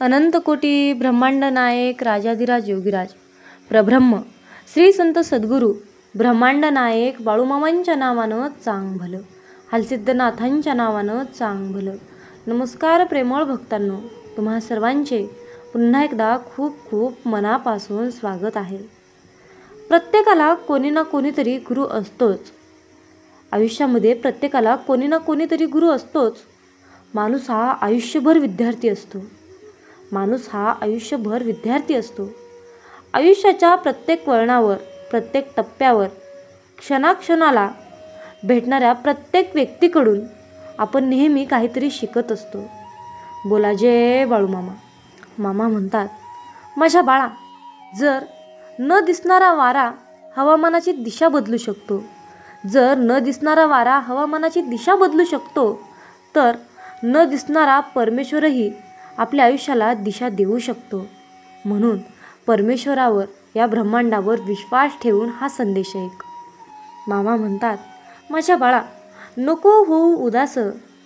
अनंतकोटी ब्रह्मांड नायक राजाधिराज योगीराज प्रब्रह्म श्री संत सद्गुरू ब्रह्मांड नायक बाळूमामांच्या नावानं चांग भलं, हलसिद्धनाथांच्या नावानं चांग भलं. नमस्कार प्रेमळ भक्तांनो, तुम्हा सर्वांचे पुन्हा एकदा खूप खूप मनापासून स्वागत आहे. प्रत्येकाला कोणी ना कोणीतरी गुरु असतोच. आयुष्यामध्ये प्रत्येकाला कोणी ना कोणीतरी गुरु असतोच. माणूस हा आयुष्यभर विद्यार्थी असतो. आयुष्याच्या प्रत्येक वळणावर, प्रत्येक टप्प्यावर, क्षणाक्षणाला भेटणाऱ्या प्रत्येक व्यक्तीकडून आपण नेहमी काहीतरी शिकत असतो. बोला जय बाळूमामा. मामा म्हणतात, माझ्या बाळा, जर न दिसणारा वारा हवामानाची दिशा बदलू शकतो, तर न दिसणारा परमेश्वरही आपल्या आयुष्याला दिशा देऊ शकतो. म्हणून परमेश्वरावर, या ब्रह्मांडावर विश्वास ठेवून हा संदेश ऐक. मामा म्हणतात, माझ्या बाळा, नको होऊ उदास,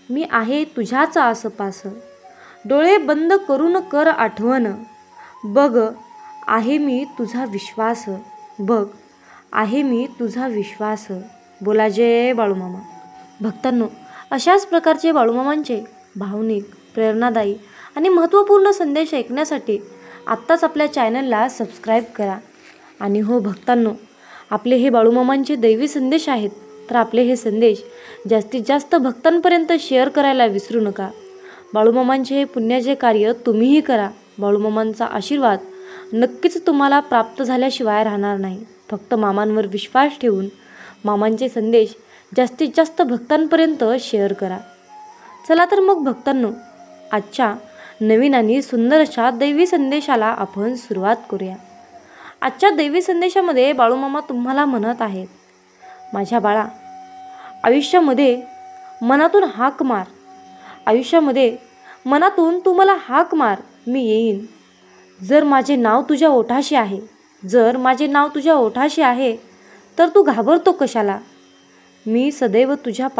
मी आहे तुझ्याच आसपास. डोळे बंद करून कर आठवण, बघ आहे मी तुझा विश्वास. बोला जय बाळूमामा. भक्तांनो, अशाच प्रकारचे बाळूमामांचे भावनिक, प्रेरणादायी आणि महत्त्वपूर्ण संदेश ऐकण्यासाठी आत्ताच आपल्या चॅनलला सबस्क्राईब करा. आणि हो भक्तांनो, आपले हे बाळूमामांचे दैवी संदेश आहेत, तर आपले हे संदेश जास्तीत जास्त भक्तांपर्यंत शेअर करायला विसरू नका. बाळूमामांचे हे पुण्याचे कार्य तुम्हीही करा. बाळूमामांचा आशीर्वाद नक्कीच तुम्हाला प्राप्त झाल्याशिवाय राहणार नाही. फक्त मामांवर विश्वास ठेवून मामांचे संदेश जास्तीत जास्त भक्तांपर्यंत शेअर करा. चला तर मग भक्तांनो, आजच्या नवीन आणि सुंदर अशा दैवी संदेशाला आपण सुरुवात करूया. आजच्या दैवी संदेशामध्ये बाळूमामा तुम्हाला म्हणत आहेत, माझ्या बाळा, आयुष्यामध्ये मनातून तू मला हाक मार, मी येईन. जर माझे नाव तुझ्या ओठाशी आहे, तर तू घाबरतो कशाला? मी सदैव तुझ्याच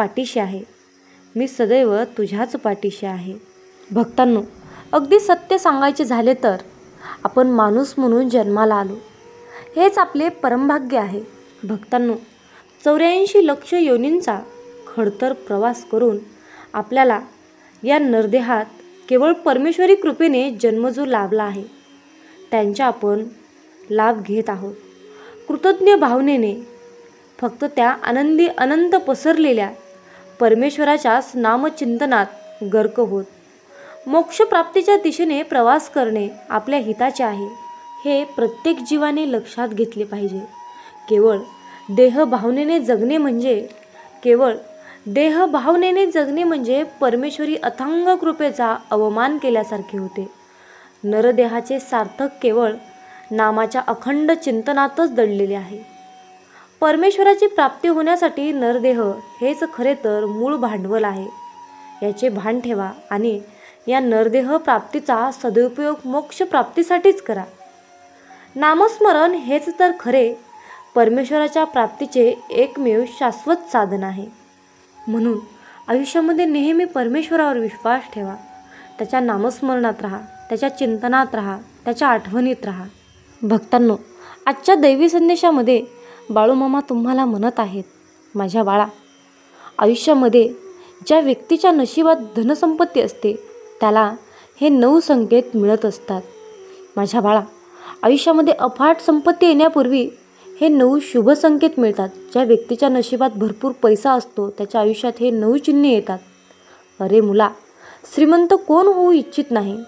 पाठीशी आहे. भक्तांनो, अगदी सत्य सांगायचे झाले तर आपण माणूस म्हणून जन्माला आलो, हेच आपले परमभाग्य आहे. भक्तांनो, 84 लक्ष योनींचा खडतर प्रवास करून आपल्याला या नरदेहात केवळ परमेश्वरी कृपेने जन्म जो लाभला आहे, त्यांचा आपण लाभ घेत आहोत. कृतज्ञ भावनेने फक्त त्या आनंदी अनंत पसरलेल्या परमेश्वराच्याच नामचिंतनात गर्क होत मोक्षप्राप्तीच्या दिशेने प्रवास करणे आपल्या हिताचे आहे, हे प्रत्येक जीवाने लक्षात घेतले पाहिजे. केवळ देहभावनेने जगणे म्हणजे परमेश्वरी अथांग कृपेचा अवमान केल्यासारखे होते. नरदेहाचे सार्थक केवळ नामाच्या अखंड चिंतनातच दडलेले आहे. परमेश्वराची प्राप्ती होण्यासाठी नरदेह हेच खरे तर मूळ भांडवल आहे, याचे भान ठेवा आणि या नरदेह प्राप्तीचा सदुपयोग मोक्ष प्राप्तीसाठीच करा. नामस्मरण हेच तर खरे परमेश्वराच्या प्राप्तीचे एकमेव शाश्वत साधन आहे. म्हणून आयुष्यामध्ये नेहमी परमेश्वरावर विश्वास ठेवा. त्याच्या नामस्मरणात राहा, त्याच्या चिंतनात राहा, त्याच्या आठवणीत राहा. भक्तांनो, आजच्या दैवी संदेशामध्ये बाळूमामा तुम्हाला म्हणत आहेत, माझ्या बाळा, आयुष्यामध्ये ज्या व्यक्तीच्या नशिबात धनसंपत्ती असते, त्याला हे 9 संकेत मिळत असतात. माझ्या बाळा, आयुष्यामध्ये अफाट संपत्ती येण्यापूर्वी हे 9 शुभ संकेत मिळतात. ज्या व्यक्तीच्या नशिबात भरपूर पैसा असतो, त्याच्या आयुष्यात हे 9 चिन्हे येतात. अरे मुला, श्रीमंत कोण होऊ इच्छित नाही?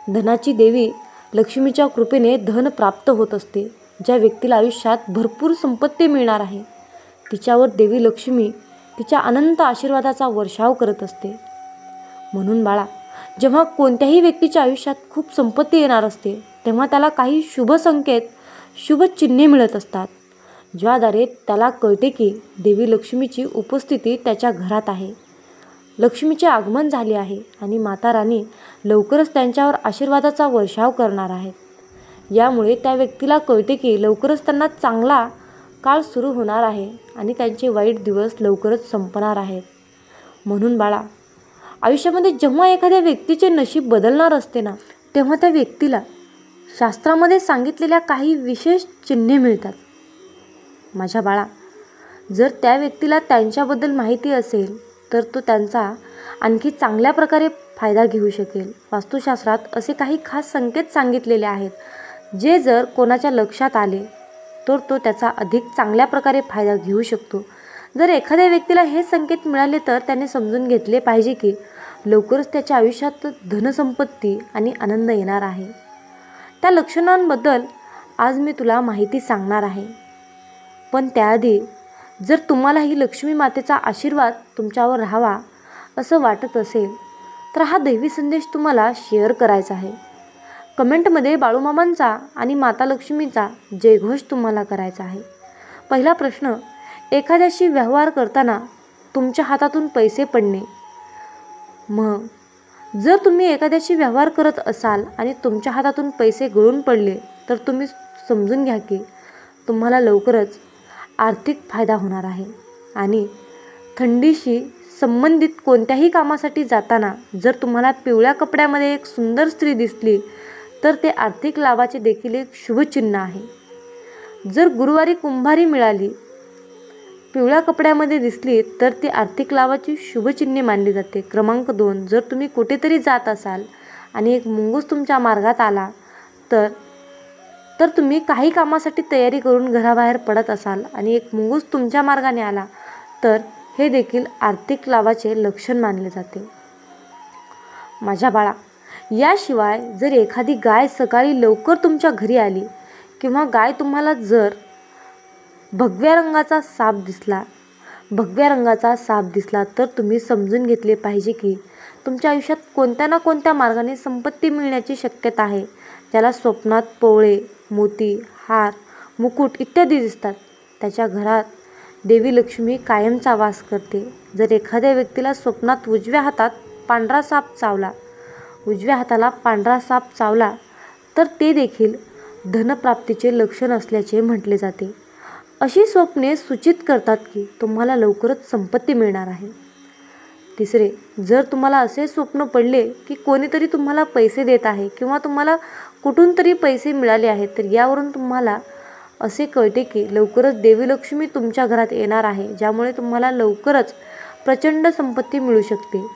धनाची देवी लक्ष्मीच्या कृपेने धन प्राप्त होत असते. ज्या व्यक्तीला आयुष्यात भरपूर संपत्ती मिळणार आहे, तिच्यावर देवी लक्ष्मी तिच्या अनंत आशीर्वादाचा वर्षाव करत असते. म्हणून बाळा, जेव्हा कोणत्याही व्यक्तीच्या आयुष्यात खूप संपत्ती येणार असते, तेव्हा त्याला काही शुभ संकेत, शुभ चिन्हे मिळत असतात, ज्याद्वारे त्याला कळते की देवी लक्ष्मीची उपस्थिती त्याच्या घरात आहे, लक्ष्मीचे आगमन झाले आहे आणि माता राणी लवकरच त्यांच्यावर आशीर्वादाचा वर्षाव करणार आहेत. यामुळे त्या व्यक्तीला कळते की लवकरच त्यांना चांगला काळ सुरू होणार आहे आणि त्यांचे वाईट दिवस लवकरच संपणार आहेत. म्हणून बाळा, आयुष्यामध्ये जेव्हा एखाद्या व्यक्तीचे नशीब बदलणार असते ना, तेव्हा त्या व्यक्तीला शास्त्रामध्ये सांगितलेल्या काही विशेष चिन्हे मिळतात. माझ्या बाळा, जर त्या व्यक्तीला त्यांच्याबद्दल माहिती असेल तर तो त्यांचा आणखी चांगल्या प्रकारे फायदा घेऊ शकेल. वास्तुशास्त्रात असे काही खास संकेत सांगितलेले आहेत, जे जर कोणाच्या लक्षात आले तर तो त्याचा अधिक चांगल्या प्रकारे फायदा घेऊ शकतो. जर एखाद्या व्यक्तीला हे संकेत मिळाले तर त्याने समजून घेतले पाहिजे की लवकरच त्याच्या आयुष्यात धनसंपत्ती आणि आनंद येणार आहे. त्या लक्षणांबद्दल आज मी तुला माहिती सांगणार आहे. पण त्याआधी जर तुम्हालाही लक्ष्मी मातेचा आशीर्वाद तुमच्यावर राहावा असं वाटत असेल तर हा दैवी संदेश तुम्हाला शेअर करायचा आहे. कमेंटमध्ये बाळूमामांचा आणि माता लक्ष्मीचा जयघोष तुम्हाला करायचा आहे. पहिला प्रश्न, एखाद्याशी व्यवहार करताना तुमच्या हातातून पैसे पडणे. मग जर तुम्ही एखाद्याशी व्यवहार करत असाल आणि तुमच्या हातातून पैसे गळून पडले तर तुम्ही समजून घ्या की तुम्हाला लवकरच आर्थिक फायदा होणार आहे. आणि थंडीशी संबंधित कोणत्याही कामासाठी जाताना जर तुम्हाला पिवळ्या कपड्यामध्ये एक सुंदर स्त्री दिसली तर ते आर्थिक लाभाचे देखील एक शुभचिन्ह आहे. जर गुरुवारी कुंभारी मिळाली पिवळ्या कपड्यामध्ये दिसली तर ती आर्थिक लाभाची शुभचिन्हे मानली जाते. क्रमांक 2, जर तुम्ही कुठेतरी जात असाल आणि एक मुंगूस तुमच्या मार्गात आला तर तुम्ही काही कामासाठी तयारी करून घराबाहेर पडत असाल आणि एक मुंगूस तुमच्या मार्गाने आला तर हे देखील आर्थिक लाभाचे लक्षण मानले जाते. माझ्या बाळा, याशिवाय जर एखादी गाय सकाळी लवकर तुमच्या घरी आली किंवा गाय तुम्हाला जर भगव्या रंगाचा साप दिसला तर तुम्ही समजून घेतले पाहिजे की तुमच्या आयुष्यात कोणत्या ना कोणत्या मार्गाने संपत्ती मिळण्याची शक्यता आहे. ज्याला स्वप्नात पोवळे, मोती, हार, मुकुट इत्यादी दिसतात त्याच्या घरात देवी लक्ष्मी कायमचा वास करते. जर एखाद्या व्यक्तीला स्वप्नात उजव्या हाताला पांढरा साप चावला तर ते देखील धनप्राप्तीचे लक्षण असल्याचे म्हटले जाते. अशी स्वप्ने सूचित करतात की तुम्हाला लवकरच संपत्ती मिळणार आहे. तिसरे, जर तुम्हाला असे स्वप्न पडले की कोणीतरी तुम्हाला पैसे देत आहे किंवा तुम्हाला कुठून तरी पैसे मिळाले आहेत तर यावरून तुम्हाला असे कळते की लवकरच देवी लक्ष्मी तुमच्या घरात येणार आहे, ज्यामुळे तुम्हाला लवकरच प्रचंड संपत्ती मिळू शकते.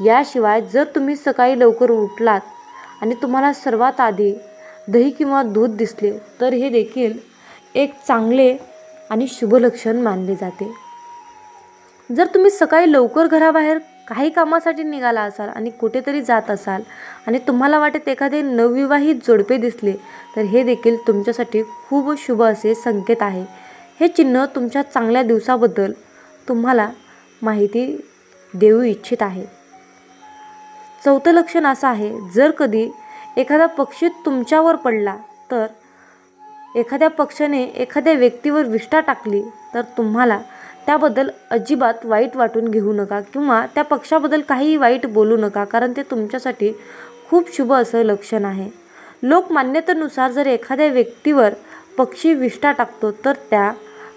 याशिवाय जर तुम्ही सकाळी लवकर उठलात आणि तुम्हाला सर्वात आधी दही किंवा दूध दिसले तर हे देखील एक चांगले आणि शुभ लक्षण मानले जाते. जर तुम्ही सकाळी लवकर घराबाहेर काही कामासाठी निघाला असाल आणि कुठेतरी जात असाल आणि तुम्हाला वाटत एखादे नवविवाहित जोडपे दिसले तर हे देखील तुमच्यासाठी खूप शुभ असे संकेत आहे. हे चिन्ह तुमच्या चांगल्या दिवसाबद्दल तुम्हाला माहिती देऊ इच्छित आहे. चौथं लक्षण असं आहे, जर कधी एखादा पक्षी तुमच्यावर पडला तर एखाद्या पक्षाने एखाद्या व्यक्तीवर विष्ठा टाकली तर तुम्हाला त्याबद्दल अजिबात वाईट वाटून घेऊ नका किंवा त्या पक्षाबद्दल काही वाईट बोलू नका, कारण ते तुमच्यासाठी खूप शुभ असं लक्षण आहे. लोकमान्यतेनुसार जर एखाद्या व्यक्तीवर पक्षी विष्ठा टाकतो तर त्या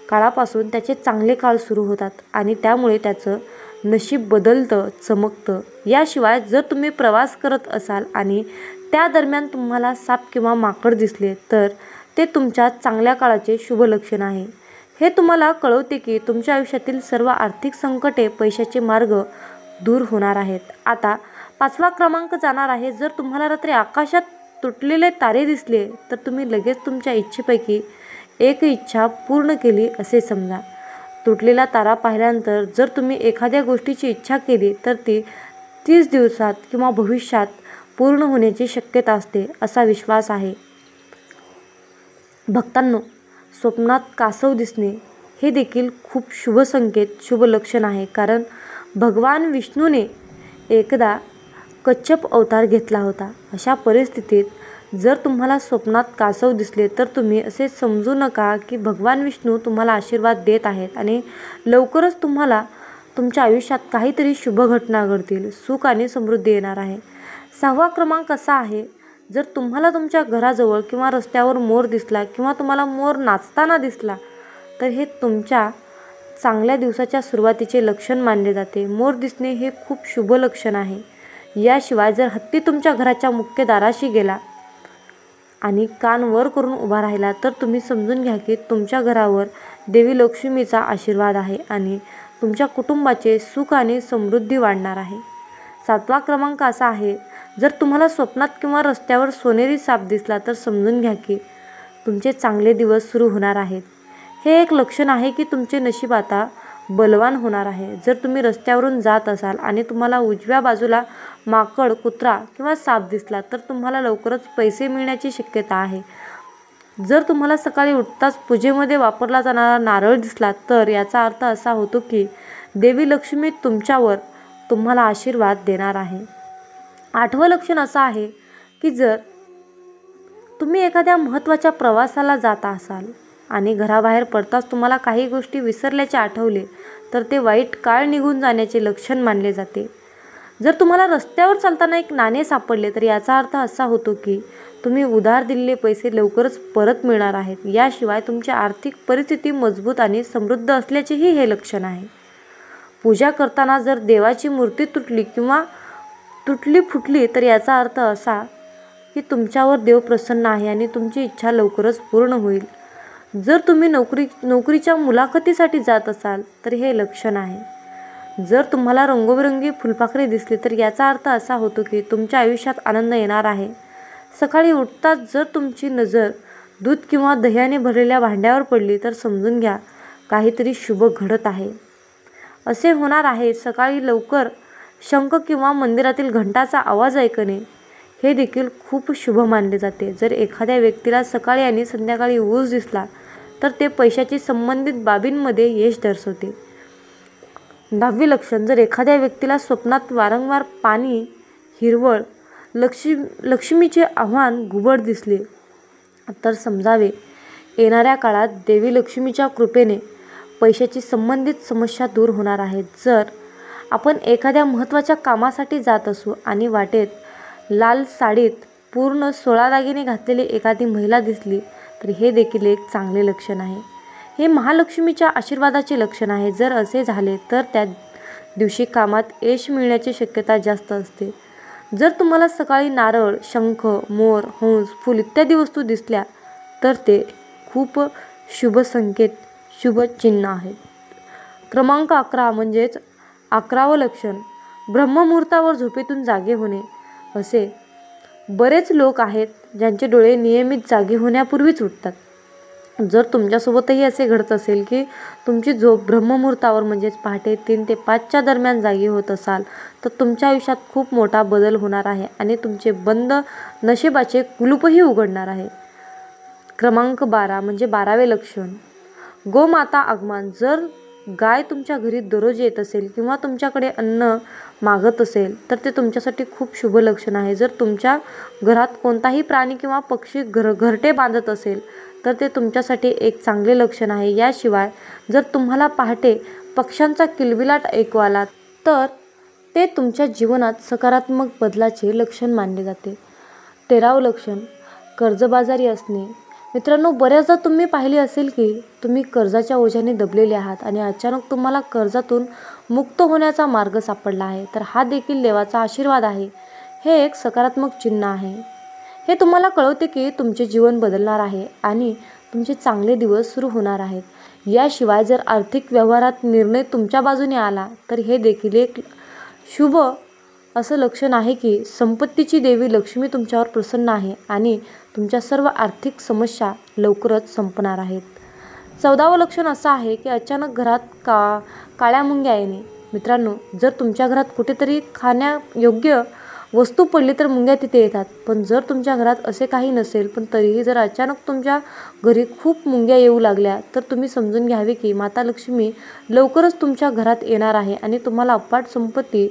काळापासून त्याचे चांगले काळ सुरू होतात आणि त्यामुळे त्याचं नशीब बदलतं, चमकतं. याशिवाय जर तुम्ही प्रवास करत असाल आणि त्या दरम्यान तुम्हाला साप किंवा माकड दिसले तर ते तुमच्या चांगल्या काळाचे शुभ लक्षण आहे. हे तुम्हाला कळवते की तुमच्या आयुष्यातील सर्व आर्थिक संकटे, पैशाचे मार्ग दूर होणार आहेत. आता 5वा क्रमांक जाणार आहे. जर तुम्हाला रात्री आकाशात तुटलेले तारे दिसले तर तुम्ही लगेच तुमच्या इच्छेपैकी एक इच्छा पूर्ण केली असे समजा. तुटलेला तारा पाहिल्यानंतर जर तुम्ही एखाद्या गोष्टीची इच्छा केली तर ती 30 दिवसात किंवा भविष्यात पूर्ण होण्याची शक्यता असते असा विश्वास आहे. भक्तांनो, स्वप्नात कासव दिसणे हे देखील खूप शुभ संकेत, शुभ लक्षण आहे, कारण भगवान विष्णूने एकदा कच्छप अवतार घेतला होता. अशा परिस्थितीत जर तुम्हाला स्वप्नात कासव दिसले तर तुम्ही असे समजू नका की भगवान विष्णू तुम्हाला आशीर्वाद देत आहेत आणि लवकरच तुम्हाला तुमच्या आयुष्यात काहीतरी शुभ घटना घडतील, सुख आणि समृद्धी येणार आहे. 6वा क्रमांक असा आहे, जर तुम्हाला तुमच्या घराजवळ किंवा रस्त्यावर मोर दिसला किंवा तुम्हाला मोर नाचताना दिसला तर हे तुमच्या चांगल्या दिवसाच्या सुरुवातीचे लक्षण मानले जाते. मोर दिसणे हे खूप शुभ लक्षण आहे. याशिवाय जर हत्ती तुमच्या घराच्या मुख्य दाराशी गेला आणि कान वर करून उभा राहिला तर तुम्ही समजून घ्या की तुमच्या घरावर देवी लक्ष्मीचा आशीर्वाद आहे आणि तुमच्या कुटुंबाचे सुख आणि समृद्धी वाढणार आहे. 7वा क्रमांक असा आहे, जर तुम्हाला स्वप्नात किंवा रस्त्यावर सोनेरी साप दिसला तर समजून घ्या की तुमचे चांगले दिवस सुरू होणार आहेत. हे एक लक्षण आहे की तुमचे नशीब आता बलवान होणार आहे. जर तुम्ही रस्त्यावरून जात असाल आणि तुम्हाला उजव्या बाजूला माकड, कुत्रा किंवा साप दिसला तर तुम्हाला लवकरच पैसे मिळण्याची शक्यता आहे. जर तुम्हाला सकाळी उठताच पूजेमध्ये वापरला जाणारा नारळ दिसला तर याचा अर्थ असा होतो की देवी लक्ष्मी तुम्हाला आशीर्वाद देणार आहे. 8वं लक्षण असं आहे की जर तुम्ही एखाद्या महत्त्वाच्या प्रवासाला जात असाल आणि घराबाहेर पडताच तुम्हाला काही गोष्टी विसरल्याचे आठवले तर ते वाईट काळ निघून जाण्याचे लक्षण मानले जाते. जर तुम्हाला रस्त्यावर चालताना एक नाणे सापडले तर याचा अर्थ असा होतो की तुम्ही उधार दिलेले पैसे लवकरच परत मिळणार आहेत. याशिवाय तुमची आर्थिक परिस्थिती मजबूत आणि समृद्ध असल्याचेही हे लक्षण आहे. पूजा करताना जर देवाची मूर्ती तुटली फुटली तर याचा अर्थ असा की तुमच्यावर देव प्रसन्न आहे आणि तुमची इच्छा लवकरच पूर्ण होईल. जर तुम्ही नोकरीच्या मुलाखतीसाठी जात असाल तर हे लक्षण आहे. जर तुम्हाला रंगीबेरंगी फुलपाखरे दिसली तर याचा अर्थ असा होतो की तुमच्या आयुष्यात आनंद येणार आहे. सकाळी उठताच जर तुमची नजर दूध किंवा दह्याने भरलेल्या भांड्यावर पडली तर समजून घ्या काहीतरी शुभ घडत आहे. असे होणार आहे. सकाळी लवकर शंख किंवा मंदिरातील घंटाचा आवाज ऐकणे हे देखील खूप शुभ मानले जाते. जर एखाद्या व्यक्तीला सकाळी आणि संध्याकाळी ऊस दिसला तर ते पैशाची संबंधित बाबींमध्ये यश दर्शवते. 10वे लक्षण, जर एखाद्या व्यक्तीला स्वप्नात वारंवार पाणी, हिरवळ, लक्ष्मीचे आव्हान घुबड दिसले तर समजावे येणाऱ्या काळात देवी लक्ष्मीच्या कृपेने पैशाची संबंधित समस्या दूर होणार आहेत. जर आपण एखाद्या महत्त्वाच्या कामासाठी जात असू आणि वाटेत लाल साडीत पूर्ण 16 दागिने घातलेली एखादी महिला दिसली तर हे देखील एक चांगले लक्षण आहे. हे महालक्ष्मीच्या आशीर्वादाचे लक्षण आहे. जर असे झाले तर त्या दिवशी कामात यश मिळण्याची शक्यता जास्त असते. जर तुम्हाला सकाळी नारळ, शंख, मोर, हंस, फूल इत्यादी वस्तू दिसल्या तर ते खूप शुभ संकेत, शुभ चिन्ह आहेत. क्रमांक 11 म्हणजेच 11वं लक्षण, ब्रह्ममुहूर्तावर झोपेतून जागे होणे. असे बरेच लोक आहेत ज्यांचे डोळे नियमित जागे होण्यापूर्वीच उठतात. जर तुमच्यासोबतही असे घडत असेल की तुमची झोप ब्रह्ममुहूर्तावर म्हणजेच पहाटे 3 ते 5च्या दरम्यान जागी होत असाल तर तुमच्या आयुष्यात खूप मोठा बदल होणार आहे आणि तुमचे बंद नशिबाचे कुलूपही उघडणार आहे. क्रमांक 12 म्हणजे 12वे लक्षण, गोमाता आगमन. जर गाय तुमच्या घरी दररोज येत असेल किंवा तुमच्याकडे अन्न मागत असेल तर ते तुमच्यासाठी खूप शुभ लक्षण आहे. जर तुमच्या घरात कोणताही प्राणी किंवा पक्षी घरटे बांधत असेल तर ते तुमच्यासाठी एक चांगले लक्षण आहे. याशिवाय जर तुम्हाला पहाटे पक्ष्यांचा किलबिलाट ऐकू आला तर ते तुमच्या जीवनात सकारात्मक बदलाचे लक्षण मानले जाते. 13वं लक्षण, कर्जबाजारी असणे. मित्रांनो, बऱ्याचदा तुम्ही पाहिले असेल की तुम्ही कर्जाच्या ओझ्याने दबलेले आहात आणि अचानक तुम्हाला कर्जातून मुक्त होण्याचा मार्ग सापडला आहे तर हा देखील देवाचा आशीर्वाद आहे. हे एक सकारात्मक चिन्ह आहे. हे तुम्हाला कळवते की तुमचे जीवन बदलणार आहे आणि तुमचे चांगले दिवस सुरू होणार आहेत. याशिवाय जर आर्थिक व्यवहारात निर्णय तुमच्या बाजूने आला तर हे देखील एक शुभ असं लक्षण आहे की संपत्तीची देवी लक्ष्मी तुमच्यावर प्रसन्न आहे आणि तुमच्या सर्व आर्थिक समस्या लवकरच संपणार आहेत. 14वं लक्षण असं आहे की अचानक घरात काळ्या मुंग्या येणे. मित्रांनो, जर तुमच्या घरात कुठेतरी खाण्यायोग्य वस्तू पडली तर मुंग्या तिथे येतात. पण जर तुमच्या घरात असे काही नसेल पण तरीही जर अचानक तुमच्या घरी खूप मुंग्या येऊ लागल्या तर तुम्ही समजून घ्यावे की माता लक्ष्मी लवकरच तुमच्या घरात येणार आहे आणि तुम्हाला अफाट संपत्ती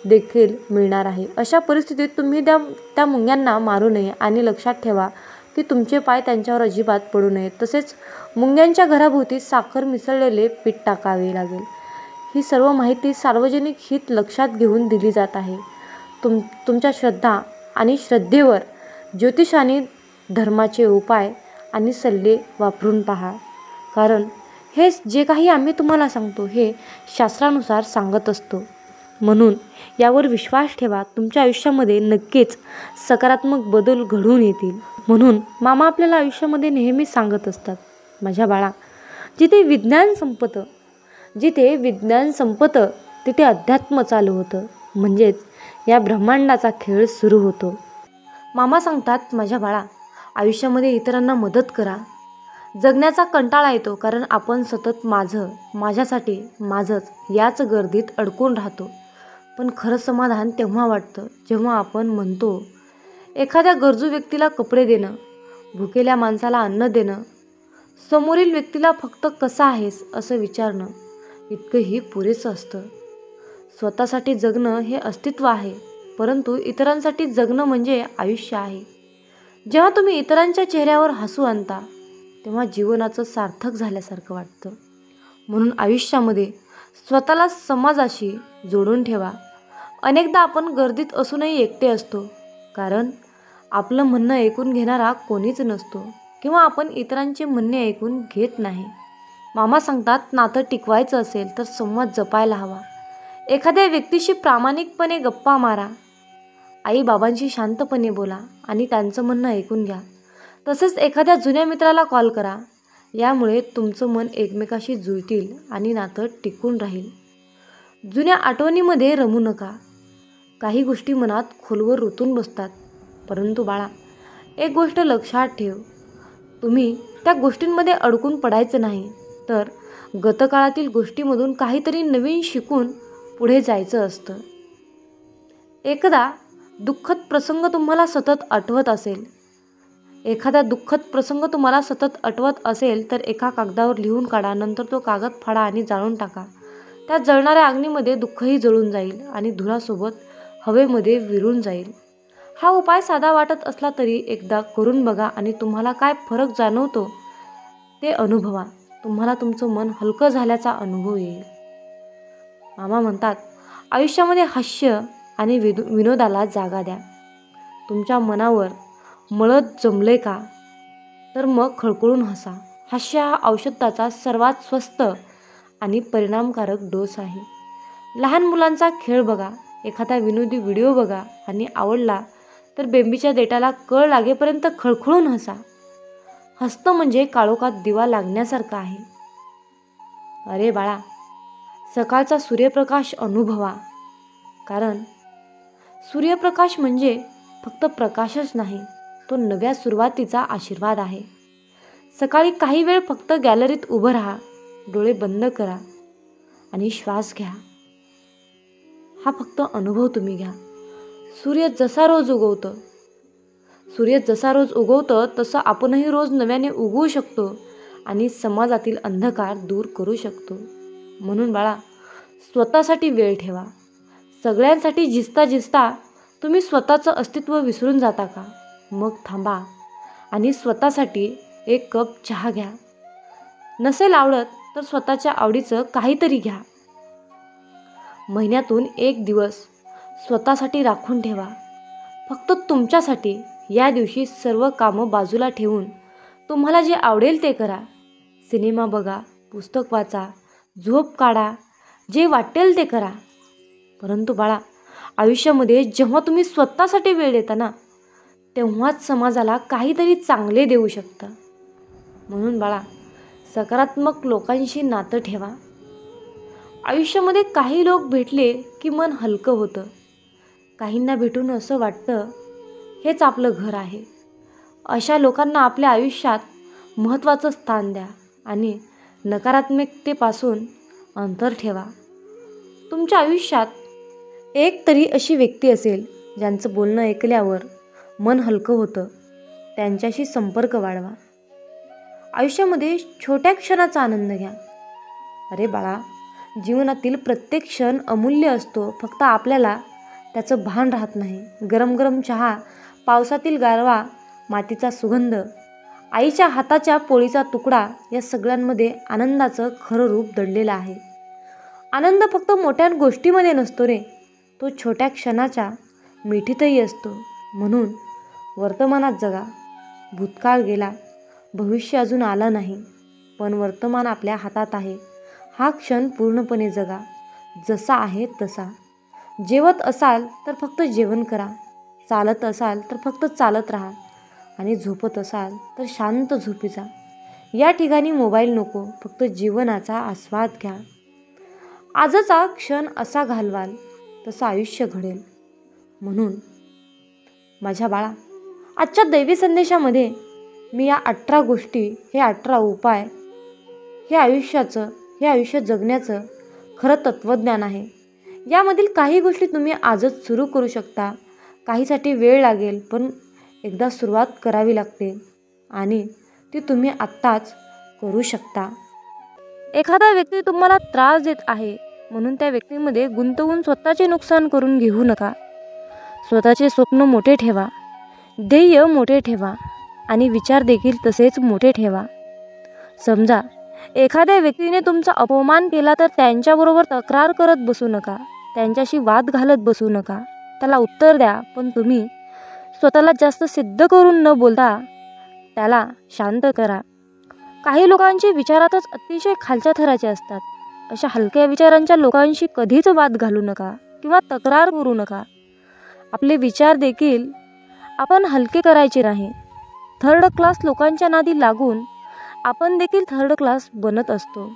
देखील मिळणार आहे. अशा परिस्थितीत तुम्ही त्या मुंग्यांना मारू नये आणि लक्षात ठेवा की तुमचे पाय त्यांच्यावर अजिबात पडू नयेत. तसेच मुंग्यांच्या घराभोवती साखर मिसळलेले पीठ टाकावे लागेल. ही सर्व माहिती सार्वजनिक हित लक्षात घेऊन दिली जात आहे. तुमच्या श्रद्धा आणि श्रद्धेवर ज्योतिष आणि धर्माचे उपाय आणि सल्ले वापरून पहा, कारण हे जे काही आम्ही तुम्हाला सांगतो हे शास्त्रानुसार सांगत असतो. म्हणून यावर विश्वास ठेवा, तुमच्या आयुष्यामध्ये नक्कीच सकारात्मक बदल घडून येतील. म्हणून मामा आपल्याला आयुष्यामध्ये नेहमीच सांगत असतात, माझ्या बाळा, जिथे विज्ञान संपतं तिथे अध्यात्म चालू होतं, म्हणजेच या ब्रह्मांडाचा खेळ सुरू होतो. मामा सांगतात, माझ्या बाळा, आयुष्यामध्ये इतरांना मदत करा. जगण्याचा कंटाळा येतो कारण आपण सतत माझं, माझ्यासाठी, माझंच याच गर्दीत अडकून राहतो. पण खरं समाधान तेव्हा वाटतं जेव्हा आपण म्हणतो, एखाद्या गरजू व्यक्तीला कपडे देणं, भुकेल्या माणसाला अन्न देणं, समोरील व्यक्तीला फक्त कसा आहेस असं विचारणं, इतकंही पुरेसं असतं. स्वतःसाठी जगणं हे अस्तित्व आहे, परंतु इतरांसाठी जगणं म्हणजे आयुष्य आहे. जेव्हा तुम्ही इतरांच्या चेहऱ्यावर हसू आणता तेव्हा जीवनाचं सार्थक झाल्यासारखं वाटतं. म्हणून आयुष्यामध्ये स्वतःला समाजाशी जोडून ठेवा. अनेकदा आपण गर्दीत असूनही एकटे असतो, कारण आपलं म्हणणं ऐकून घेणारा कोणीच नसतो किंवा आपण इतरांचे म्हणणे ऐकून घेत नाही. मामा सांगतात, नातं टिकवायचं असेल तर संवाद जपायला हवा. एखाद्या व्यक्तीशी प्रामाणिकपणे गप्पा मारा, आई बाबांशी शांतपणे बोला आणि त्यांचं म्हणणं ऐकून घ्या. तसेच एखाद्या जुन्या मित्राला कॉल करा. यामुळे तुमचं मन एकमेकाशी जुळतील आणि नातं टिकून राहील. जुन्या आठवणीमध्ये रमू नका. काही गोष्टी मनात खोलवर रुतून बसतात, परंतु बाळा, एक गोष्ट लक्षात ठेव, तुम्ही त्या गोष्टींमध्ये अडकून पडायचं नाही, तर गतकाळातील गोष्टीमधून काहीतरी नवीन शिकून पुढे जायचं असतं. एखादा दुःखद प्रसंग तुम्हाला सतत आठवत असेल तर एका कागदावर लिहून काढा. नंतर तो कागद फाडा आणि जाळून टाका. त्या जळणाऱ्या अग्नीमध्ये दुःखही जळून जाईल आणि धुरासोबत हवेमध्ये विरून जाईल. हा उपाय साधा वाटत असला तरी एकदा करून बघा आणि तुम्हाला काय फरक जाणवतो ते अनुभवा. तुम्हाला तुमचं मन हलकं झाल्याचा अनुभव येईल. मामा म्हणतात, आयुष्यामध्ये हास्य आणि विनोदाला जागा द्या. तुमच्या मनावर मळत जमले का, तर मग खळखळून हसा. हास्य हा औषधाचा सर्वात स्वस्त आणि परिणामकारक डोस आहे. लहान मुलांचा खेळ बघा, एखादा विनोदी व्हिडिओ बघा आणि आवडला तर बेंबीच्या देठाला कळ लागेपर्यंत खळखळून हसा. हसणं म्हणजे काळोखात दिवा लागण्यासारखं आहे. अरे बाळा, सकाळचा सूर्यप्रकाश अनुभवा, कारण सूर्यप्रकाश म्हणजे फक्त प्रकाशच नाही, तो नव्या सुरुवातीचा आशीर्वाद आहे. सकाळी काही वेळ फक्त गॅलरीत उभं राहा, डोळे बंद करा आणि श्वास घ्या. हा फक्त अनुभव तुम्ही घ्या. सूर्य जसा रोज उगवतो तसं आपणही रोज नव्याने उगवू शकतो आणि समाजातील अंधकार दूर करू शकतो. म्हणून बाळा, स्वतःसाठी वेळ ठेवा. सगळ्यांसाठी झिजता तुम्ही स्वतःचं अस्तित्व विसरून जाता का? मग थांबा आणि स्वतःसाठी एक कप चहा घ्या. नसेल आवडत तर स्वतःच्या आवडीचं काहीतरी घ्या. महिन्यातून एक दिवस स्वतःसाठी राखून ठेवा, फक्त तुमच्यासाठी. या दिवशी सर्व कामं बाजूला ठेवून तुम्हाला जे आवडेल ते करा. सिनेमा बघा, पुस्तक वाचा, झोप काढा, जे वाटेल ते करा. परंतु बाळा, आयुष्यामध्ये जेव्हा तुम्ही स्वतःसाठी वेळ देता ना, तेव्हाच समाजाला काहीतरी चांगले देऊ शकता. म्हणून बाळा, सकारात्मक लोकांशी नातं ठेवा. आयुष्यामध्ये काही लोक भेटले की मन हलकं होतं. काहींना भेटून असं वाटतं हेच आपलं घर आहे. अशा लोकांना आपल्या आयुष्यात महत्त्वाचं स्थान द्या आणि नकारात्मकतेपासून अंतर ठेवा. तुमच्या आयुष्यात एक तरी अशी व्यक्ती असेल ज्यांचं बोलणं ऐकल्यावर मन हलकं होतं. त्यांच्याशी संपर्क वाढवा. आयुष्यामध्ये छोट्या क्षणाचा आनंद घ्या. अरे बाळा, जीवनातील प्रत्येक क्षण अमूल्य असतो, फक्त आपल्याला त्याचं भान राहत नाही. गरम गरम चहा, पावसातील गारवा, मातीचा सुगंध, आईच्या हाताच्या पोळीचा तुकडा, या सगळ्यांमध्ये आनंदाचं खरं रूप दडलेलं आहे. आनंद फक्त मोठ्या गोष्टीमध्ये नसतो रे, तो छोट्या क्षणाच्या मिठीतही असतो. म्हणून वर्तमानात जगा. भूतकाळ गेला, भविष्य अजून आलं नाही, पण वर्तमान आपल्या हातात आहे. हा क्षण पूर्णपणे जगा, जसा आहे तसा. जेवत असाल तर फक्त जेवण करा, चालत असाल तर फक्त चालत राहा आणि झोपत असाल तर शांत झोपी जा. या ठिकाणी मोबाईल नको, फक्त जीवनाचा आस्वाद घ्या. आजचा क्षण असा घालवाल तसं आयुष्य घडेल. म्हणून माझ्या बाळा, आजच्या दैवी संदेशामध्ये मी या 18 गोष्टी, हे 18 उपाय, हे आयुष्य जगण्याचं खरं तत्त्वज्ञान आहे. यामधील काही गोष्टी तुम्ही आजच सुरू करू शकता. काहीसाठी वेळ लागेल, पण एकदा सुरुवात करावी लागते आणि ती तुम्ही आत्ताच करू शकता. एखादा व्यक्ती तुम्हाला त्रास देत आहे म्हणून त्या व्यक्तीमध्ये गुंतवून स्वतःचे नुकसान करून घेऊ नका. स्वतःचे स्वप्न मोठे ठेवा, ध्येय मोठे ठेवा आणि विचार देखील तसेच मोठे ठेवा. समजा एखाद्या व्यक्तीने तुमचा अपमान केला तर त्यांच्याबरोबर तक्रार करत बसू नका, त्यांच्याशी वाद घालत बसू नका. त्याला उत्तर द्या, पण तुम्ही स्वतःला जास्त सिद्ध करून न बोलता त्याला शांत करा. काही लोकांचे विचारातच अतिशय खालच्या थराचे असतात. अशा हलक्या विचारांच्या लोकांशी कधीच वाद घालू नका किंवा तक्रार करू नका. आपले विचार देखील आपण हलके करायचे नाही. थर्ड क्लास लोकांच्या नादी लागून आपण देखील थर्ड क्लास बनत असतो.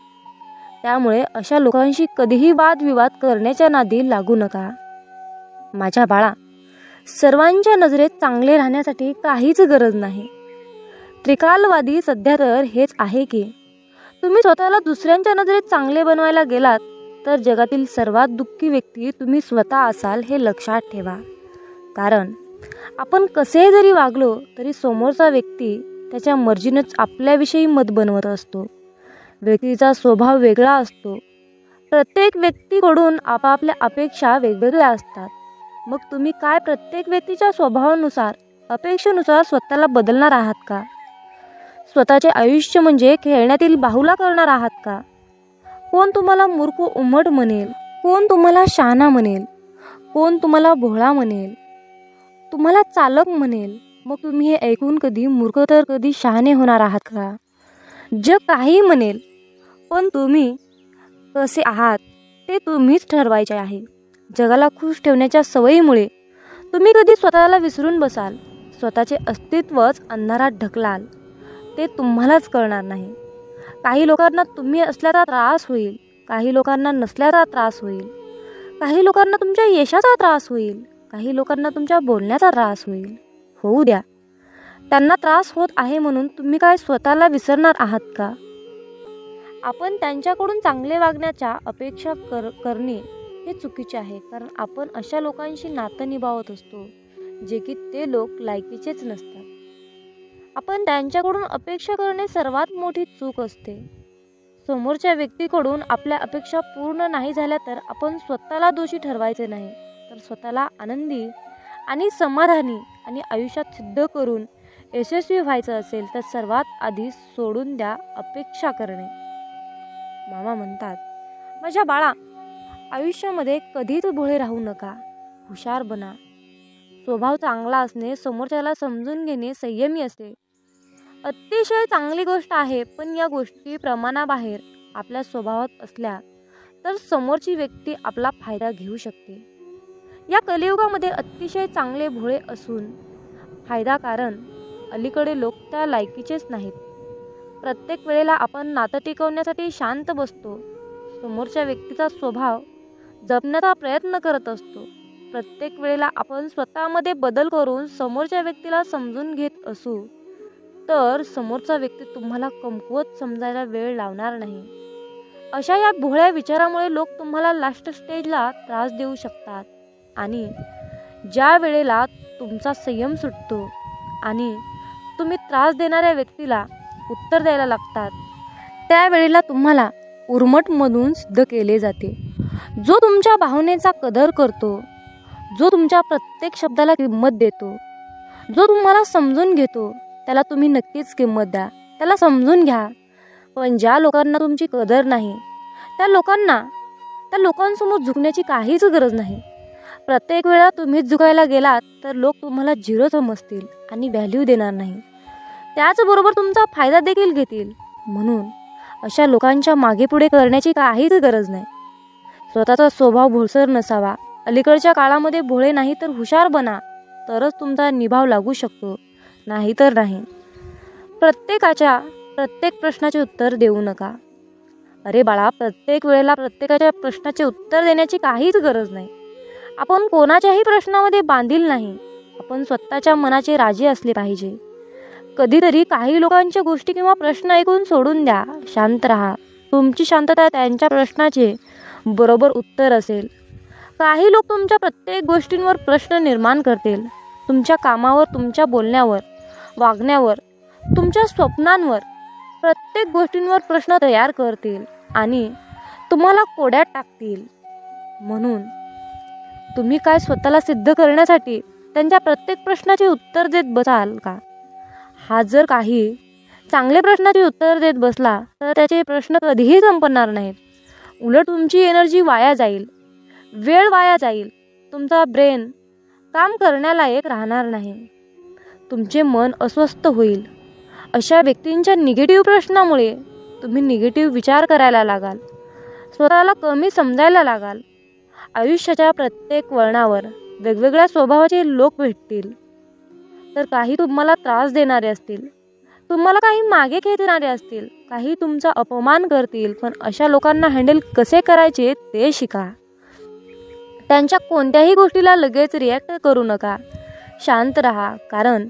त्यामुळे अशा लोकांशी कधीही वादविवाद करण्याच्या नादी लागू नका. माझ्या बाळा, सर्वांच्या नजरेत चांगले राहण्यासाठी काहीच गरज नाही. त्रिकालवादी सध्या तर हेच आहे की तुम्ही स्वतःला दुसऱ्यांच्या नजरेत चांगले बनवायला गेलात तर जगातील सर्वात दुःखी व्यक्ती तुम्ही स्वतः असाल, हे लक्षात ठेवा. कारण आपण कसे जरी वागलो तरी समोरचा व्यक्ती त्याच्या मर्जीनेच आपल्याविषयी मत बनवत असतो. व्यक्तीचा स्वभाव वेगळा असतो. प्रत्येक व्यक्तीकडून आपापल्या अपेक्षा वेगवेगळ्या असतात. मग तुम्ही काय प्रत्येक व्यक्तीच्या स्वभावानुसार, अपेक्षेनुसार स्वतःला बदलणार आहात का? स्वतःचे आयुष्य म्हणजे खेळण्यातील बाहुला करणार आहात का? कोण तुम्हाला मूर्ख उमट म्हणेल, कोण तुम्हाला शहाणा म्हणेल, कोण तुम्हाला भोळा म्हणेल, तुम्हाला चालक म्हणेल. मग तुम्ही हे ऐकून कधी मूर्ख तर कधी शहाणे होणार आहात का? जग काही म्हणेल, पण तुम्ही कसे आहात ते तुम्हीच ठरवायचे आहे. जगाला खुश ठेवण्याच्या सवयीमुळे तुम्ही कधी स्वतःला विसरून बसाल. स्वतःचे अस्तित्वच अंधारात ढकलाल. ते तुम्हालाच कळणार नाही. काही लोकांना तुम्ही असल्याचा त्रास होईल, काही लोकांना नसल्याचा त्रास होईल, काही लोकांना तुमच्या यशाचा त्रास होईल, काही लोकांना तुमच्या बोलण्याचा त्रास होईल. होऊ द्या. त्यांना त्रास होत आहे म्हणून तुम्ही काय स्वतःला विसरणार आहात का? आपण त्यांच्याकडून चांगले वागण्याच्या अपेक्षा करणे हे चुकीचे आहे. कारण आपण अशा लोकांशी नातं निभावत असतो जे की ते लोक लायकीचेच नसतात. आपण त्यांच्याकडून अपेक्षा करणे सर्वात मोठी चूक असते. समोरच्या व्यक्तीकडून आपल्या अपेक्षा पूर्ण नाही झाल्या तर आपण स्वतःला दोषी ठरवायचे नाही, तर स्वतःला आनंदी आणि समाधानी आणि आयुष्यात सिद्ध करून यशस्वी व्हायचं असेल तर सर्वात आधी सोडून द्या अपेक्षा करणे. मामा म्हणतात, माझ्या बाळा, आयुष्यामध्ये कधीच भोळे राहू नका. हुशार बना. स्वभाव चांगला असणे, समोरच्याला समजून घेणे, संयमी असते अतिशय चांगली गोष्ट आहे. पण या गोष्टी प्रमाणाबाहेर आपल्या स्वभावात असल्या तर समोरची व्यक्ती आपला फायदा घेऊ शकते. या कलियुगामध्ये अतिशय चांगले भोळे असून फायदा, कारण अलीकडे लोक त्या लायकीचेच नाहीत. प्रत्येक वेळेला आपण नातं टिकवण्यासाठी शांत बसतो. समोरच्या व्यक्तीचा स्वभाव जपण्याचा प्रयत्न करत असतो. प्रत्येक वेळेला आपण स्वतःमध्ये बदल करून समोरच्या व्यक्तीला समजून घेत असू तर समोरचा व्यक्ती तुम्हाला कमकुवत समजायला वेळ लावणार नाही. अशा या भोळ्या विचारामुळे लोक तुम्हाला लास्ट स्टेजला त्रास देऊ शकतात आणि ज्या वेळेला तुमचा संयम सुटतो आणि तुम्ही त्रास देणाऱ्या व्यक्तीला उत्तर द्यायला लागतात त्यावेळेला तुम्हाला उर्मटमधून सिद्ध केले जाते. जो तुमच्या भावनेचा कदर करतो, जो तुमच्या प्रत्येक शब्दाला किंमत देतो, जो तुम्हाला समजून घेतो त्याला तुम्ही नक्कीच किंमत द्या, त्याला समजून घ्या. पण ज्या लोकांना तुमची कदर नाही त्या लोकांसमोर झुकण्याची काहीच गरज नाही. प्रत्येक वेळा तुम्हीच झुकायला गेलात तर लोक तुम्हाला झिरो समजतील आणि व्हॅल्यू देणार नाही. त्याचबरोबर तुमचा फायदा देखील घेतील. म्हणून अशा लोकांच्या मागे पुढे करण्याची काहीच गरज नाही. स्वतःचा स्वभाव भोळसर नसावा अलीकडच्या काळामध्ये भोळे नाही तर हुशार बना, तरच तुमचा निभाव लागू शकतो, नाही तर नाही. प्रत्येक प्रश्नाचे उत्तर देऊ नका. अरे बाळा, प्रत्येक वेळेला प्रत्येकाच्या प्रश्नाचे उत्तर देण्याची काहीच गरज नाही. आपण कोणाच्याही प्रश्नामध्ये बांधील नाही. आपण स्वतःच्या मनाचे राजे असले पाहिजे. कधीतरी काही लोकांच्या गोष्टी किंवा प्रश्न ऐकून सोडून द्या. शांत राहा. तुमची शांतता त्यांच्या प्रश्नाचे बरोबर उत्तर असेल. काही लोक तुमच्या प्रत्येक गोष्टींवर प्रश्न निर्माण करतील. तुमच्या कामावर, तुमच्या बोलण्यावर, वागण्यावर, तुमच्या स्वप्नांवर, प्रत्येक गोष्टींवर प्रश्न तयार करतील आणि तुम्हाला कोड्यात टाकतील. म्हणून तुम्ही काय स्वतःला सिद्ध करण्यासाठी त्यांच्या प्रत्येक प्रश्नाचे उत्तर देत बसाल का? हा जर काही चांगले प्रश्नाचे उत्तर देत बसला तर त्याचे प्रश्न कधीही संपणार नाहीत. उलट तुमची एनर्जी वाया जाईल, वेळ वाया जाईल, तुमचा ब्रेन काम करण्यालायक राहणार नाही, तुमचे मन अस्वस्थ होईल. अशा व्यक्तींच्या निगेटिव्ह प्रश्नामुळे तुम्ही निगेटिव्ह विचार करायला लागाल, स्वतःला कमी समजायला लागाल. आयुष्याच्या प्रत्येक वळणावर वेगवेगळ्या स्वभावाचे लोक भेटतील. तर काही तुम्हाला त्रास देणारे असतील, तुम्हाला काही मागे खेचणारे असतील, काही तुमचा अपमान करतील. पण अशा लोकांना हँडल कसे करायचे ते शिका. त्यांच्या कोणत्याही गोष्टीला लगेच रिॲक्ट करू नका. शांत राहा. कारण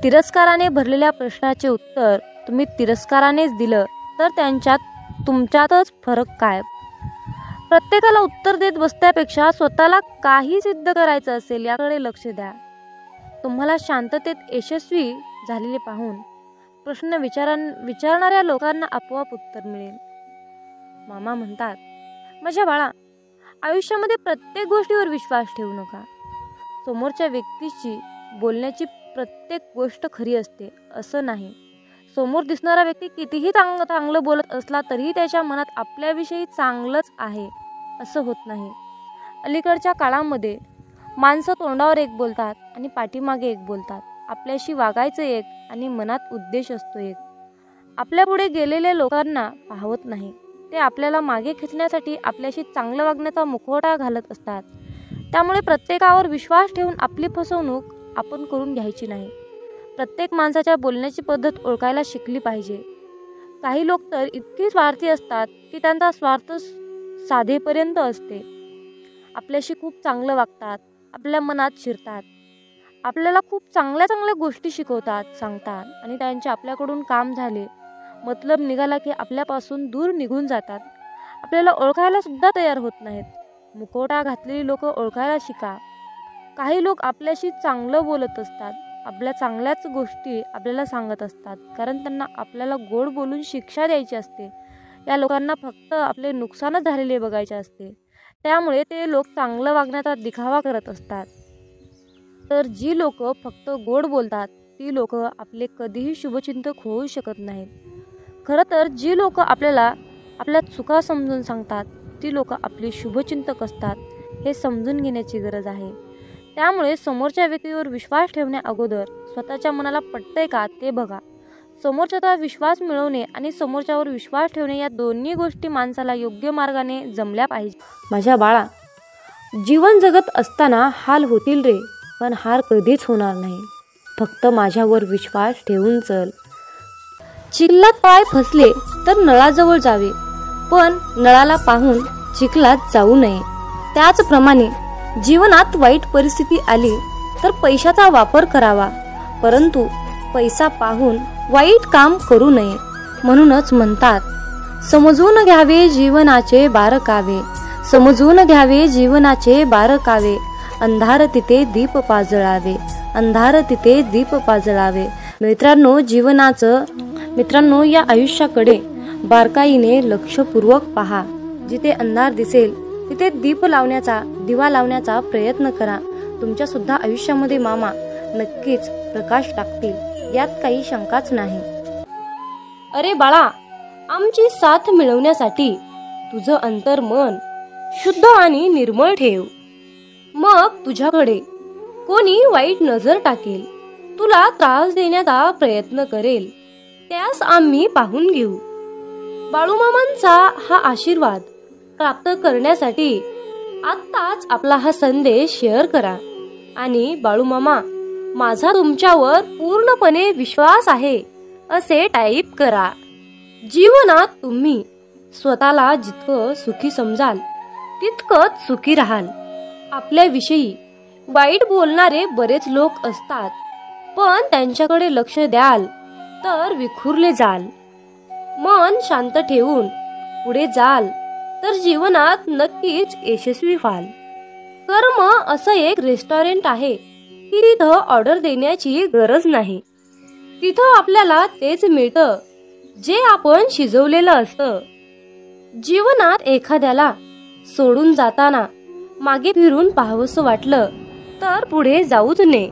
तिरस्काराने भरलेल्या प्रश्नाचे उत्तर तुम्ही तिरस्कारानेच दिलं तर तुमच्यातच फरक काय? प्रत्येकाला उत्तर देत बसण्यापेक्षा स्वतःला काही सिद्ध करायचं असेल याकडे लक्ष द्या. तुम्हाला शांततेत यशस्वी झालेले पाहून प्रश्न विचारणाऱ्या लोकांना आपोआप उत्तर मिळेल. मामा म्हणतात, माझ्या बाळा, आयुष्यामध्ये प्रत्येक गोष्टीवर विश्वास ठेवू नका. समोरच्या व्यक्तीची बोलण्याची प्रत्येक गोष्ट खरी असते असं नाही. समोर दिसणारा व्यक्ती कितीही चांगलं बोलत असला तरीही त्याच्या मनात आपल्याविषयी चांगलंच आहे असं होत नाही. अलीकडच्या काळामध्ये माणसं तोंडावर एक बोलतात आणि पाठीमागे एक बोलतात. आपल्याशी वागायचं एक आणि मनात उद्देश असतो एक. आपल्या पुढे गेलेल्या लोकांना पाहवत नाही. ते आपल्याला मागे खेचण्यासाठी आपल्याशी चांगलं वागण्याचा मुखवटा घालत असतात. त्यामुळे प्रत्येकावर विश्वास ठेवून आपली फसवणूक आपण करून घ्यायची नाही. प्रत्येक माणसाच्या बोलण्याची पद्धत ओळखायला शिकली पाहिजे. काही लोक तर इतकी स्वार्थी असतात की त्यांचा स्वार्थ साधेपर्यंत असते. आपल्याशी खूप चांगलं वागतात, आपल्या मनात शिरतात, आपल्याला खूप चांगल्या गोष्टी शिकवतात, सांगतात आणि त्यांचे आपल्याकडून काम झाले, मतलब निघाला की आपल्यापासून दूर निघून जातात. आपल्याला ओळखायला सुद्धा तयार होत नाहीत. मुखवटा घातलेली लोक ओळखायला शिका. काही लोक आपल्याशी चांगलं बोलत असतात, आपल्या चांगल्याच गोष्टी आपल्याला सांगत असतात, कारण त्यांना आपल्याला गोड बोलून शिक्षा द्यायची असते. या लोकांना फक्त आपले नुकसानच झालेले बघायचे असते. त्यामुळे ते लोक चांगलं वागण्याचा दिखावा करत असतात. तर जी लोक फक्त गोड बोलतात ती लोक आपले कधीही शुभचिंतक होऊ शकत नाहीत. खरं तर जी लोक आपल्याला आपल्या चुका समजून सांगतात ती लोक आपले शुभचिंतक असतात हे समजून घेण्याची गरज आहे. त्यामुळे समोरच्या व्यक्तीवर विश्वास ठेवण्या अगोदर स्वतःच्या मनाला पटतंय का ते बघा. समोरच्याचा विश्वास मिळवणे आणि समोरच्यावर विश्वास ठेवणे या दोन्ही गोष्टी माणसाला योग्य मार्गाने जमल्या पाहिजे. माझ्या बाळा, जीवन जगत असताना हाल होतील रे, पण हार कधीच होणार नाही. फक्त माझ्यावर विश्वास ठेवून चल. चिखलात पाय फसले तर नळाजवळ जावे, पण नळाला पाहून चिखलात जाऊ नये. त्याचप्रमाणे जीवनात वाईट परिस्थिती आली तर पैशाचा वापर करावा, परंतु पैसा पाहून वाईट काम करू नये. म्हणूनच म्हणतात, समजून घ्यावे जीवनाचे बारकावे, समजून घ्यावे जीवनाचे बारकावे, अंधार तिथे दीप पाजळावे, अंधार तिथे दीप पाजळावे. मित्रांनो, या आयुष्याकडे बारकाईने लक्षपूर्वक पहा. जिथे अंधार दिसेल तिथे दिवा लावण्याचा प्रयत्न करा. तुमच्या सुद्धा आयुष्यामध्ये मामा नक्कीच प्रकाश टाकतील, यात काही शंकाच नाही. अरे बाळा, आमची साथ मिळवण्यासाठी तुझं अंतर्मन शुद्ध आणि निर्मळ ठेव. मग तुझ्याकडे कोणी वाईट नजर टाकेल, तुला त्रास देण्याचा प्रयत्न करेल, त्यास आम्ही पाहून घेऊ. बाळूमामांचा हा आशीर्वाद प्राप्त करण्यासाठी आत्ताच आपला हा संदेश शेअर करा आणि बाळू मामा माझा तुमच्यावर पूर्णपणे विश्वास आहे असे टाईप करा. जीवनात तुम्ही स्वतःला जितकं सुखी समजाल तितकंच सुखी राहाल. आपल्याविषयी वाईट बोलणारे बरेच लोक असतात, पण त्यांच्याकडे लक्ष द्याल तर विखुरले जाल. मन शांत ठेवून पुढे जाल तर जीवनात नक्कीच यशस्वी व्हाल. कर्म असं एक रेस्टॉरंट आहे की तिथं ऑर्डर देण्याची गरज नाही. तिथं आपल्याला तेच मिळतं जे आपण शिजवलेलं असतं. जीवनात एखाद्याला सोडून जाताना मागे फिरून पाहावंसं वाटलं तर पुढे जाऊच नये.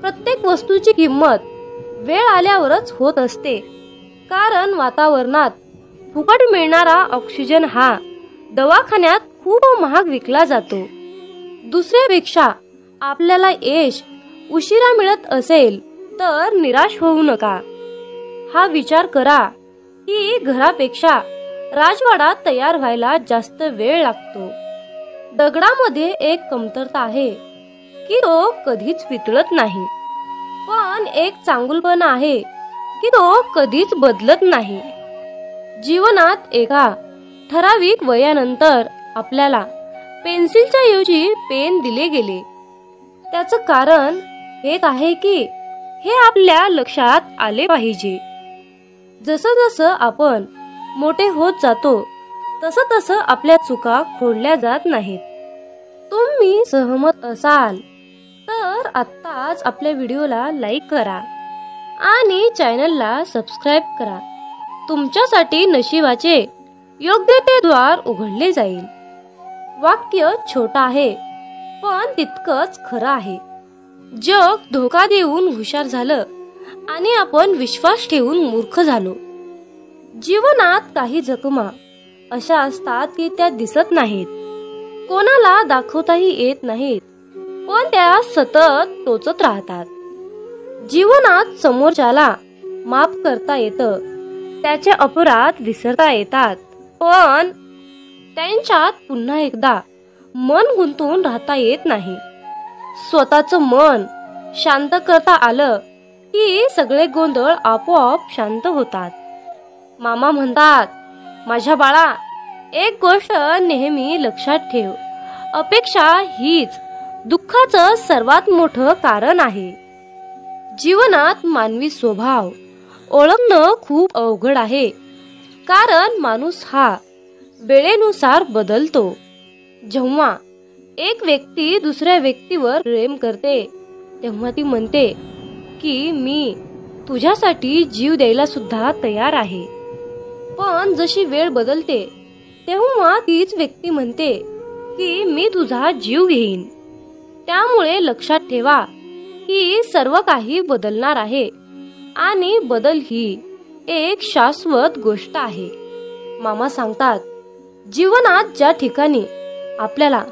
प्रत्येक वस्तूची किंमत वेळ आल्यावरच होत असते, कारण वातावरणात फुकट मिळणारा ऑक्सिजन हा दवाखान्यात खूप महाग विकला जातो. दुसऱ्यापेक्षा आपल्याला यश उशिरा मिळत असेल तर निराश होऊ नका. हा विचार करा की घरापेक्षा राजवाडा तयार व्हायला जास्त वेळ लागतो. दगडामध्ये एक कमतरता आहे की तो कधीच वितळत नाही, पण एक चांगुलपणा आहे की तो कधीच बदलत नाही. जीवनात एका ठराविक वयानंतर आपल्याला पेन्सिलच्या ऐवजी पेन दिले गेले. त्याचं कारण हेच आहे की हे आपल्या लक्षात आले पाहिजे. जसं जसं आपण मोठे होत जातो तसं तसं आपल्या चुका खोडल्या जात नाहीत. तुम्ही सहमत असाल तर आत्ताच आपल्या व्हिडिओला लाईक करा आणि चॅनलला सबस्क्राईब करा. तुमच्यासाठी नशिबाचे योग्य ते द्वार उघडले जाईल. वाक्य छोटं आहे पण तितकंच खरं आहे. जग धोका देऊन हुशार झालं आणि आपण विश्वास ठेवून मूर्ख झालो. जीवनात काही जखमा अशा असतात की त्या दिसत नाहीत, कोणाला दाखवताही येत नाहीत, पण त्या सतत टोचत राहतात. जीवनात समोरच्याला माफ करता येतं, त्याचे अपराध विसरता येतात, पण त्यांच्यात पुन्हा एकदा मन गुंतून राहता येत नाही. स्वतःचं मन शांत करता आलं की सगळे गोंधळ आपोआप शांत होतात. मामा म्हणतात, माझ्या बाळा एक गोष्ट नेहमी लक्षात ठेव, अपेक्षा हीच दुःखाचं सर्वात मोठं कारण आहे. जीवनात मानवी स्वभाव ओळखणं खूप अवघड आहे, कारण माणूस हा वेळेनुसार बदलतो. जेव्हा एक व्यक्ती दुसऱ्या व्यक्तीवर प्रेम करते तेव्हा ती म्हणते की मी तुझ्यासाठी जीव द्यायला सुद्धा तयार आहे. पण जशी वेळ बदलते तेव्हा तीच व्यक्ती म्हणते की मी तुझा जीव घेईन. त्यामुळे लक्षात ठेवा की सर्व काही बदलणार आहे आणि बदल ही एक शाश्वत गोष्ट आहे. मामा सांगतात, जीवनात ज्या ठिकाणी आपल्याला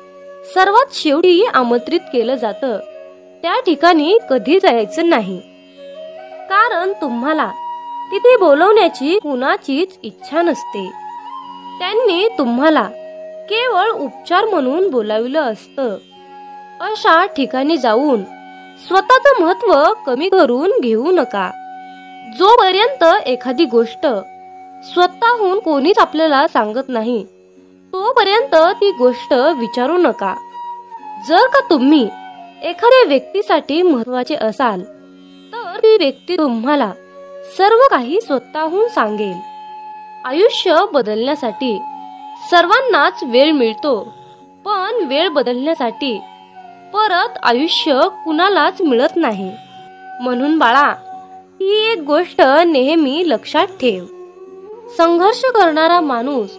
सर्वात शेवटी आमंत्रित केलं जातं त्या ठिकाणी कधी जायचं नाही, कारण तुम्हाला तिथे बोलवण्याची कुणाचीच इच्छा नसते. त्यांनी तुम्हाला केवळ उपचार म्हणून बोलाविलं असतं. अशा ठिकाणी जाऊन स्वतःचं महत्त्व कमी करून घेऊ नका. जोपर्यंत एखादी गोष्ट स्वतःहून कोणीच आपल्याला सांगत नाही तोपर्यंत ती गोष्ट विचारू नका. जर का तुम्ही एखाद्या व्यक्तीसाठी महत्त्वाचे असाल तर ती व्यक्ती तुम्हाला सर्व काही स्वतःहून सांगेल. आयुष्य बदलण्यासाठी सर्वांनाच वेळ मिळतो, पण वेळ बदलण्यासाठी परत आयुष्य कुणालाच मिळत नाही. म्हणून बाळा, ही एक गोष्ट नेहमी लक्षात ठेव, संघर्ष करणारा माणूस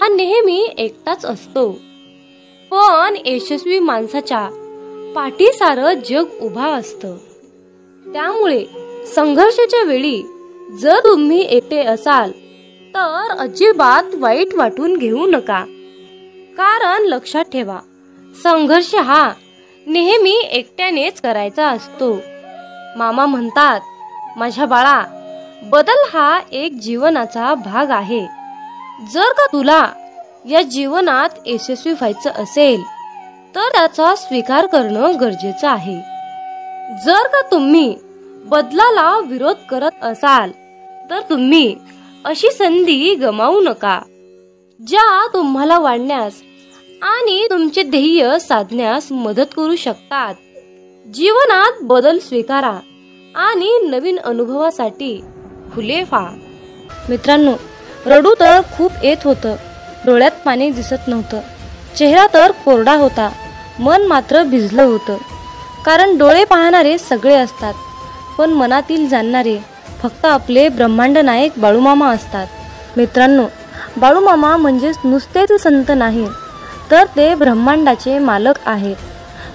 हा नेहमी एकटाच असतो, पण यशस्वी माणसाच्या पाठी सारं जग उभा असतं. त्यामुळे संघर्षाच्या वेळी जर तुम्ही एकटे असाल तर अजिबात वाईट वाटून घेऊ नका, कारण लक्षात ठेवा, संघर्ष हा नेहमी एकट्यानेच करायचा असतो. मामा म्हणतात, माझ्या बाळा, बदल हा एक जीवनाचा भाग आहे. जर का तुला या जीवनात यशस्वी व्हायचं असेल तर त्याचा स्वीकार करणं गरजेचं आहे. जर का तुम्ही बदलाला विरोध करत असाल तर तुम्ही अशी संधी गमावू नका ज्या तुम्हाला वाढण्यास आणि तुमचे ध्येय साधण्यास मदत करू शकतात. जीवनात बदल स्वीकारा आणि नवीन अनुभवासाठी खुले व्हा. मित्रांनो, रडू तर खूप येत होतं, डोळ्यात पाणी दिसत नव्हतं, चेहरा तर कोरडा होता, मन मात्र भिजलं होतं. कारण डोळे पाहणारे सगळे असतात, पण मनातील जाणणारे फक्त आपले ब्रह्मांड नायक बाळूमामा असतात. मित्रांनो, बाळूमामा म्हणजेच नुसतेच संत नाही, तर ते ब्रह्मांडाचे मालक आहेत,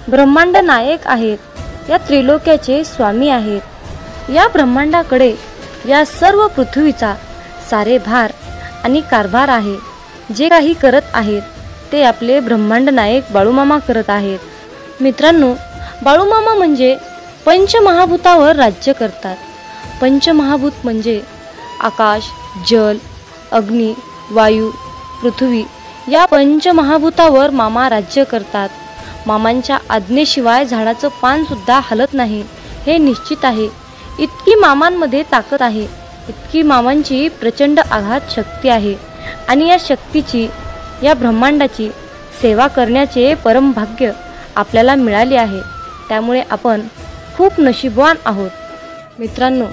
ब्रह्मांड नायक आहेत, या त्रिलोक्याचे स्वामी आहेत. या ब्रह्मांडाकडे या सर्व पृथ्वीचा सारे भार आणि कारभार आहे. जे काही करत आहेत ते आपले ब्रह्मांड नायक बाळूमामा करत आहेत. मित्रांनो, बाळूमामा म्हणजे पंचमहाभूतावर राज्य करतात. पंचमहाभूत म्हणजे आकाश, जल, अग्नी, वायू, पृथ्वी या पंचमहाभूतावर मामा राज्य करतात. मामांच्या आज्ञेशिवाय झाडाचं पान सुद्धा हलत नाही हे निश्चित आहे. इतकी मामांमध्ये ताकद आहे, इतकी मामांची प्रचंड आघात शक्ती आहे आणि या शक्तीची, या ब्रह्मांडाची सेवा करण्याचे परम भाग्य आपल्याला मिळाले आहे. त्यामुळे आपण खूप नशीबवान आहोत. मित्रांनो,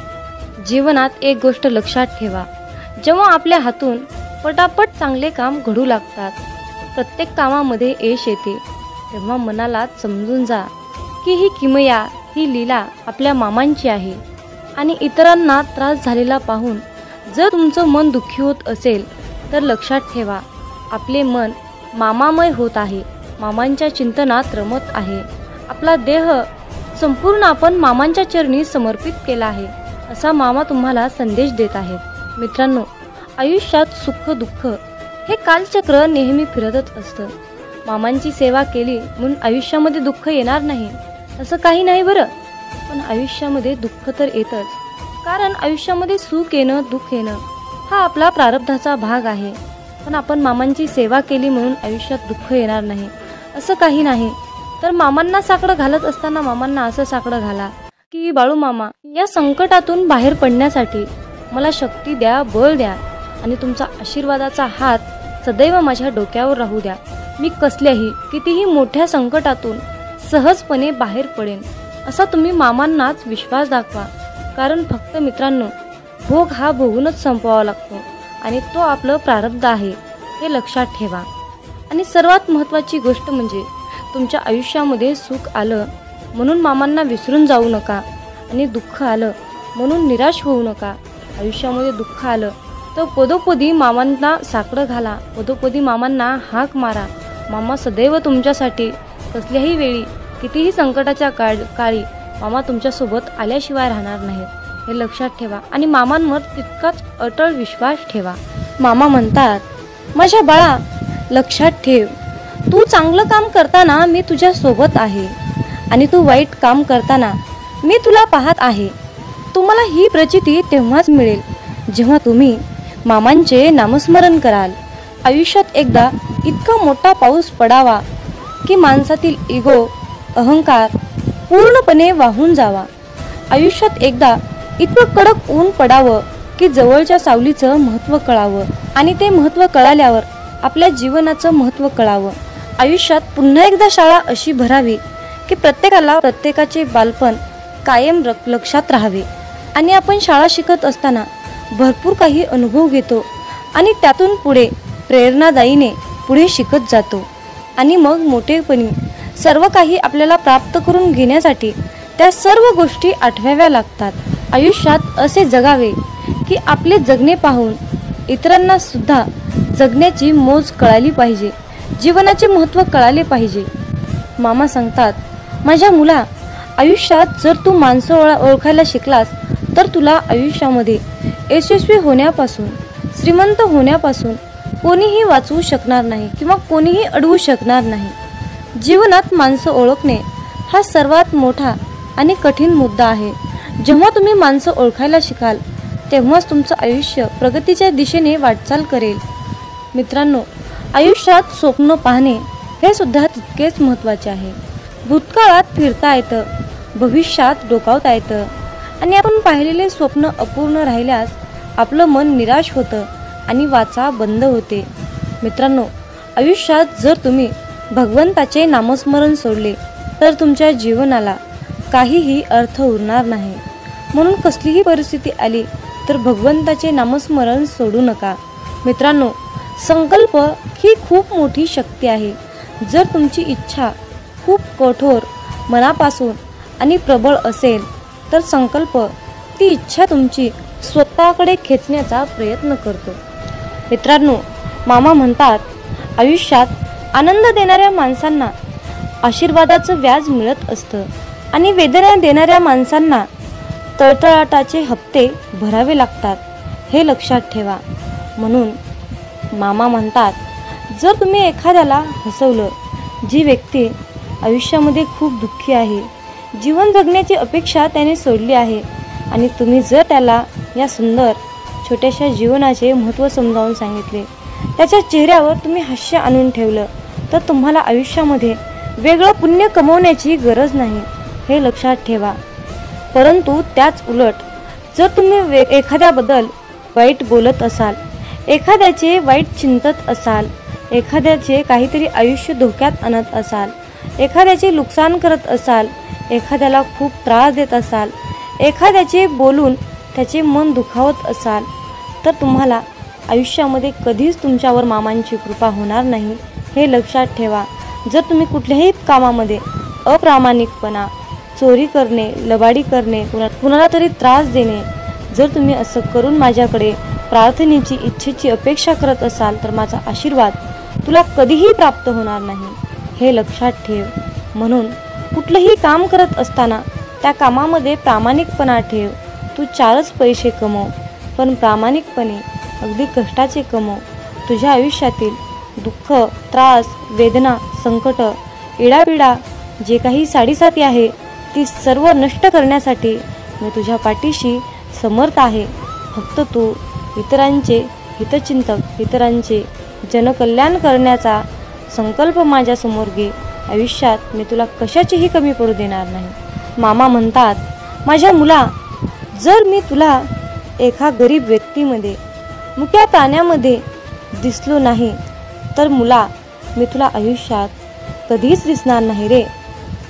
जीवनात एक गोष्ट लक्षात ठेवा, जेव्हा आपल्या हातून पटापट चांगले काम घडू लागतात, प्रत्येक कामामध्ये यश येते, तेव्हा मनाला समजून जा की ही किमया, ही लीला आपल्या मामांची आहे. आणि इतरांना त्रास झालेला पाहून जर तुमचं मन दुःखी होत असेल तर लक्षात ठेवा, आपले मन मामामय होत आहे, मामांच्या चिंतनात रमत आहे. आपला देह संपूर्ण आपण मामांच्या चरणी समर्पित केला आहे, असा मामा तुम्हाला संदेश देत आहेत. मित्रांनो, आयुष्यात सुख दुःख हे कालचक्र नेहमी फिरतच असतं. मामांची सेवा केली म्हणून आयुष्यामध्ये दुःख येणार नाही असं काही नाही बरं, पण आयुष्यामध्ये दुःख तर येतच. कारण आयुष्यामध्ये सुख येणं, दुःख येणं हा आपला प्रारब्धाचा भाग आहे. पण आपण मामांची सेवा केली म्हणून आयुष्यात दुःख येणार नाही असं काही नाही. तर मामांना साकडं घालत असताना मामांना असं साकडं घाला की बाळू मामा, या संकटातून बाहेर पडण्यासाठी मला शक्ती द्या, बळ द्या आणि तुमचा आशीर्वादाचा हात सदैव माझ्या डोक्यावर राहू द्या. मी कसल्याही कितीही मोठ्या संकटातून सहजपणे बाहेर पडेन असा तुम्ही मामांनाच विश्वास दाखवा. कारण फक्त मित्रांनो, भोग हा भोगूनच संपवावा लागतो आणि तो आपलं प्रारब्ध आहे हे लक्षात ठेवा. आणि सर्वात महत्त्वाची गोष्ट म्हणजे तुमच्या आयुष्यामध्ये सुख आलं म्हणून मामांना विसरून जाऊ नका आणि दुःख आलं म्हणून निराश होऊ नका. आयुष्यामध्ये दुःख आलं तर पदोपदी मामांना साकडं घाला, पदोपदी मामांना हाक मारा. मामा सदैव तुमच्यासाठी कसल्याही वेळी, कितीही संकटाच्या काळी मामा तुमच्यासोबत आल्याशिवाय राहणार नाहीत हे लक्षात ठेवा. आणि मामांवर तितकाच अटळ विश्वास ठेवा. मामा म्हणतात, माझ्या बाळा लक्षात ठेव, तू चांगलं काम करताना मी तुझ्या सोबत आहे आणि तू वाईट काम करताना मी तुला पाहत आहे. तुम्हाला ही प्रचिती तेव्हाच मिळेल जेव्हा तुम्ही मामांचे नामस्मरण कराल. आयुष्यात एकदा इतका मोठा पाऊस पडावा की माणसातील इगो, अहंकार पूर्णपणे वाहून जावा. आयुष्यात एकदा इतकं कडक ऊन पडावं की जवळच्या सावलीचं महत्त्व कळावं आणि ते महत्त्व कळाल्यावर आपल्या जीवनाचं महत्त्व कळावं. आयुष्यात पुन्हा एकदा शाळा अशी भरावी की प्रत्येकाला प्रत्येकाचे बालपण कायम लक्षात राहावे. आणि आपण शाळा शिकत असताना भरपूर काही अनुभव घेतो आणि त्यातून पुढे प्रेरणादायीने पुढे शिकत जातो. आणि मग मोठेपणी सर्व काही आपल्याला प्राप्त करून घेण्यासाठी त्या सर्व गोष्टी आठवाव्या लागतात. आयुष्यात असे जगावे की आपले जगणे पाहून इतरांना सुद्धा जगण्याची मोज कळाली पाहिजे, जीवनाचे महत्त्व कळाले पाहिजे. मामा सांगतात, माझ्या मुला, आयुष्यात जर तू माणसं ओळखायला शिकलास तर तुला आयुष्यामध्ये यशस्वी होण्यापासून, श्रीमंत होण्यापासून कोणीही वाचवू शकणार नाही किंवा कोणीही अडवू शकणार नाही. जीवनात माणसं ओळखणे हा सर्वात मोठा आणि कठीण मुद्दा आहे. जेव्हा तुम्ही माणसं ओळखायला शिकाल तेव्हाच तुमचं आयुष्य प्रगतीच्या दिशेने वाटचाल करेल. मित्रांनो, आयुष्यात स्वप्न पाहणे हे सुद्धा तितकेच महत्त्वाचे आहे. भूतकाळात फिरता येतं, भविष्यात डोकावता येतं आणि आपण पाहिलेले स्वप्न अपूर्ण राहिल्यास आपलं मन निराश होतं आणि वाचा बंद होते. मित्रांनो, आयुष्यात जर तुम्ही भगवंताचे नामस्मरण सोडले तर तुमच्या जीवनाला काहीही अर्थ उरणार नाही. म्हणून कसलीही परिस्थिती आली तर भगवंताचे नामस्मरण सोडू नका. मित्रांनो, संकल्प ही खूप मोठी शक्ती आहे. जर तुमची इच्छा खूप कठोर मनापासून आणि प्रबळ असेल तर संकल्प ती इच्छा तुमची स्वतःकडे खेचण्याचा प्रयत्न करतो. मित्रांनो, मामा म्हणतात, आयुष्यात आनंद देणाऱ्या माणसांना आशीर्वादाचं व्याज मिळत असतं आणि वेदना देणाऱ्या माणसांना तळतळाटाचे हप्ते भरावे लागतात. हे लक्षात ठेवा. म्हणून मामा म्हणतात, जर तुम्ही एखाद्याला हसवलं, जी व्यक्ती आयुष्यामध्ये खूप दुःखी आहे, जीवन जगण्याची अपेक्षा त्याने सोडली आहे आणि तुम्ही जर त्याला या सुंदर छोट्याशा जीवनाचे महत्त्व समजावून सांगितले, त्याच्या चेहऱ्यावर तुम्ही हास्य आणून ठेवलं, तर तुम्हाला आयुष्यामध्ये वेगळं पुण्य कमवण्याची गरज नाही. हे लक्षात ठेवा. परंतु त्याच उलट जर तुम्ही एखाद्याबद्दल वाईट बोलत असाल, एखाद्याचे वाईट चिंतत असाल, एखाद्याचे काहीतरी आयुष्य धोक्यात आणत असाल, एखाद्याचे नुकसान करत असाल, एखाद्याला खूप त्रास देत असाल, एखाद्याचे बोलून त्याचे मन दुखावत असाल, तर तुम्हाला आयुष्यामध्ये कधीच तुमच्यावर मामांची कृपा होणार नाही. हे लक्षात ठेवा. जर तुम्ही कुठल्याही कामामध्ये अप्रामाणिकपणा, चोरी करणे, लबाडी करणे, कुणाला तरी त्रास देणे, जर तुम्ही असं करून माझ्याकडे प्रार्थनेची इच्छेची अपेक्षा करत असाल तर माझा आशीर्वाद तुला कधीही प्राप्त होणार नाही. हे लक्षात ठेव. म्हणून कुठलंही काम करत असताना त्या कामामध्ये प्रामाणिकपणा ठेव. तू 4च पैसे कमव, पण प्रामाणिकपणे अगदी कष्टाचे कमव. तुझ्या आयुष्यातील दुःख, त्रास, वेदना, संकट, इडापिडा जे काही साडीसाती आहे ती सर्व नष्ट करण्यासाठी मी तुझ्या पाठीशी समर्थ आहे. फक्त तू इतरांचे हितचिंतक, इतरांचे जनकल्याण करण्याचा संकल्प माझ्यासमोर घे. आयुष्यात मी तुला कशाचीही कमी पडू देणार नाही. मामा म्हणतात, माझ्या मुला, जर मी तुला एका गरीब व्यक्तीमध्ये, मुक्या प्राण्यामध्ये दिसलो नाही तर मुला, मी तुला आयुष्यात कधीच दिसणार नाही रे.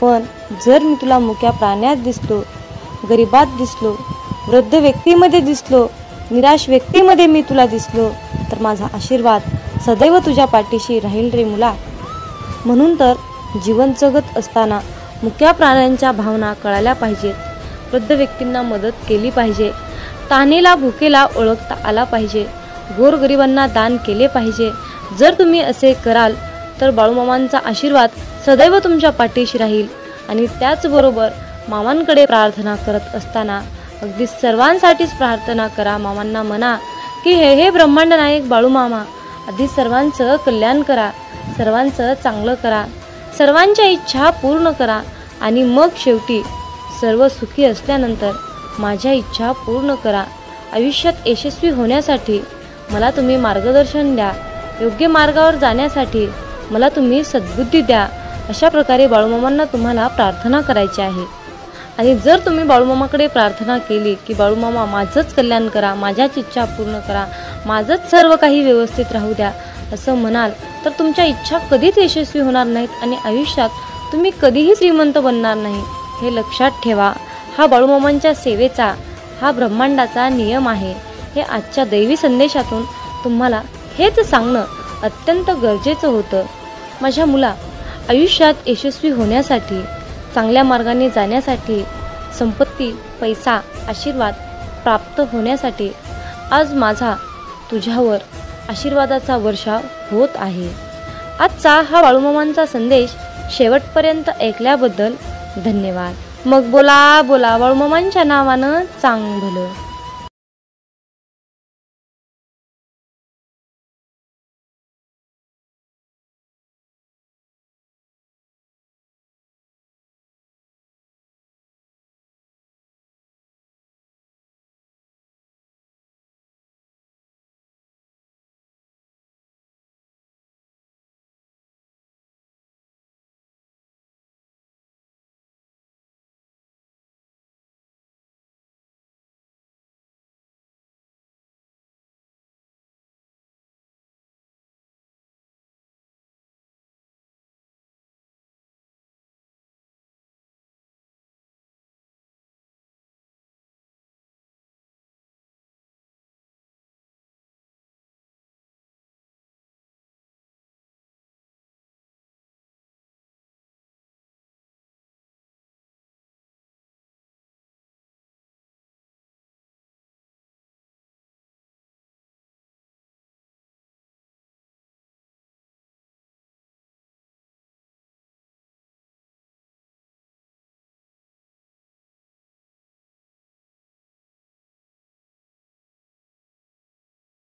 पण जर मी तुला मुक्या प्राण्यात दिसलो, गरिबात दिसलो, वृद्ध व्यक्तीमध्ये दिसलो, निराश व्यक्तीमध्ये मी तुला दिसलो, तर माझा आशीर्वाद सदैव तुझ्या पाठीशी राहील रे मुला. म्हणून तर जीवन जगत असताना मुक्या प्राण्यांच्या भावना कळायला पाहिजेत. वृद्ध व्यक्तींना मदत केली पाहिजे. तहानेला भुकेला ओळखता आला पाहिजे. गोरगरिबांना दान केले पाहिजे. जर तुम्ही असे कराल तर बाळूमामांचा आशीर्वाद सदैव तुमच्या पाठीशी राहील. आणि त्याचबरोबर मामांकडे प्रार्थना करत असताना अगदी सर्वांसाठीच प्रार्थना करा. मामांना म्हणा की हे ब्रह्मांड नायक बाळूमामा, आधी सर्वांचं कल्याण करा, सर्वांचं चांगलं करा, सर्वांच्या इच्छा पूर्ण करा आणि मग शेवटी सर्व सुखी असल्यानंतर माझ्या इच्छा पूर्ण करा. आयुष्यात यशस्वी होण्यासाठी मला तुम्ही मार्गदर्शन द्या. योग्य मार्गावर जाण्यासाठी मला तुम्ही सद्बुद्धी द्या. अशा प्रकारे बाळूमामांना तुम्हाला प्रार्थना करायची आहे. आणि जर तुम्ही बाळूमामाकडे प्रार्थना केली की बाळूमामा माझंच कल्याण करा, माझ्याच इच्छा पूर्ण करा, माझंच सर्व काही व्यवस्थित राहू द्या असं म्हणाल तर तुमच्या इच्छा कधीच यशस्वी होणार नाहीत आणि आयुष्यात तुम्ही कधीही श्रीमंत बनणार नाही. हे लक्षात ठेवा. हा बाळूमामांच्या सेवेचा, हा ब्रह्मांडाचा नियम आहे. हे आजच्या दैवी संदेशातून तुम्हाला हेच सांगणं अत्यंत गरजेचं होतं. माझ्या मुला, आयुष्यात यशस्वी होण्यासाठी, चांगल्या मार्गाने जाण्यासाठी, संपत्ती, पैसा, आशीर्वाद प्राप्त होण्यासाठी आज माझा तुझ्यावर आशीर्वादाचा वर्षाव होत आहे. आजचा हा बाळूमामांचा संदेश शेवटपर्यंत ऐकल्याबद्दल धन्यवाद. मग बोला बोला बाळूमामांच्या नावानं चांग भलं.